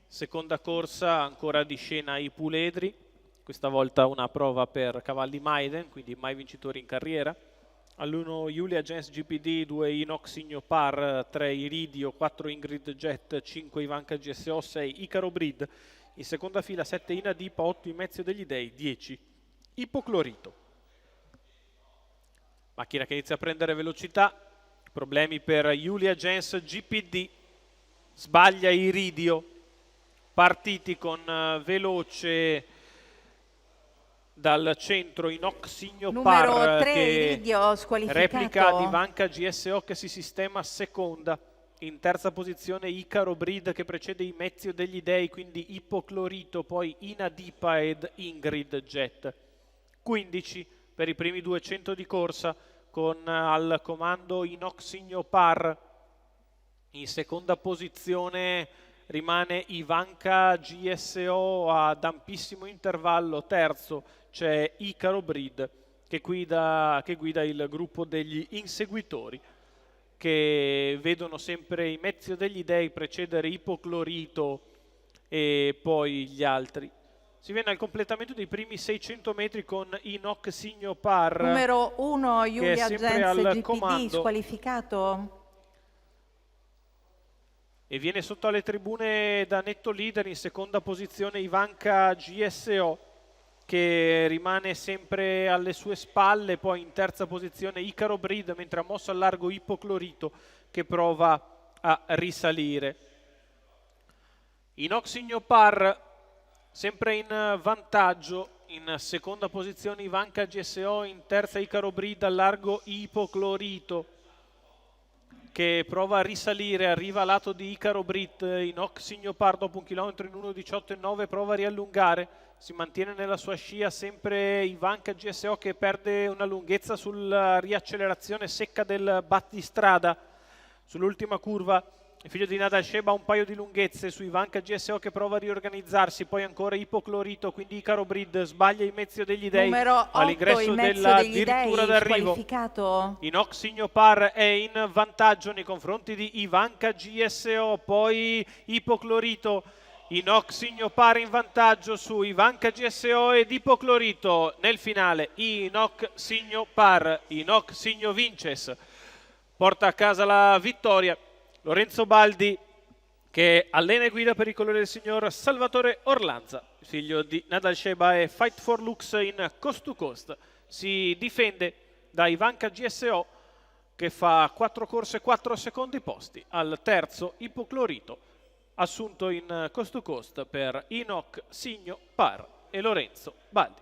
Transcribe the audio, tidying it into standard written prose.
Seconda corsa ancora di scena ai puledri, questa volta una prova per cavalli Maiden, quindi mai vincitori in carriera. All'1 Julia Gens GPD, 2 Inox Signo Par, 3 Iridio, 4 Ingrid Jet, 5 Ivanka GSO, 6 Icaro Breed. In seconda fila 7 Inadipa, 8 Imezio degli Dei, 10 Ipoclorito. Macchina che inizia a prendere velocità, problemi per Julia Gens GPD, sbaglia Iridio, partiti con veloce dal centro Inox Signo Numero Par 3 che Iridio squalificato. replica di Ivanka GSO che si sistema seconda. In terza posizione Icaro Breed che precede Imezio degli Dei, quindi Ipoclorito, poi Inadipa ed Ingrid Jet. 15 per i primi 200 di corsa con al comando Inox Signo Par. In seconda posizione rimane Ivanka GSO ad ampissimo intervallo. Terzo c'è Icaro Breed che guida il gruppo degli inseguitori, che vedono sempre Imezio degli Dei precedere Ipoclorito e poi gli altri. Si viene al completamento dei primi 600 metri con Inox Signo Par. Numero 1 Julia Gens GPD comando, squalificato. e viene sotto alle tribune da netto leader. In seconda posizione Ivanka GSO che rimane sempre alle sue spalle, poi in terza posizione Icaro Breed, mentre ha mosso al largo Ipoclorito che prova a risalire. Inox Signo Par sempre in vantaggio, in seconda posizione Ivanka GSO, in terza Icaro Breed, al largo Ipoclorito che prova a risalire, arriva a lato di Icaro Breed. Inox Signo Par dopo 1 chilometro in 1:18,9 prova a riallungare, si mantiene nella sua scia sempre Ivanka GSO che perde una lunghezza sulla riaccelerazione secca del battistrada. Sull'ultima curva il figlio di Nadal Sheba ha un paio di lunghezze su Ivanka GSO che prova a riorganizzarsi, poi ancora Ipoclorito, quindi Icaro Breed sbaglia Imezio degli Dei all'ingresso della dirittura d'arrivo. Inox Signo Par è in vantaggio nei confronti di Ivanka GSO, poi Ipoclorito. Inox Signo Par in vantaggio su Ivanka GSO ed Ipoclorito. Nel finale Inox Signo Par, Inox Signo Vinces porta a casa la vittoria. Lorenzo Baldi che allena e guida per i colori del signor Salvatore Orlanza, figlio di Nadal Sheba e Fight for Lux in Coast to Coast. Si difende da Ivanka GSO che fa 4 corse 4 secondi posti. Al terzo Ipoclorito, assunto in Coast to Coast per Inox Signo Par e Lorenzo Baldi.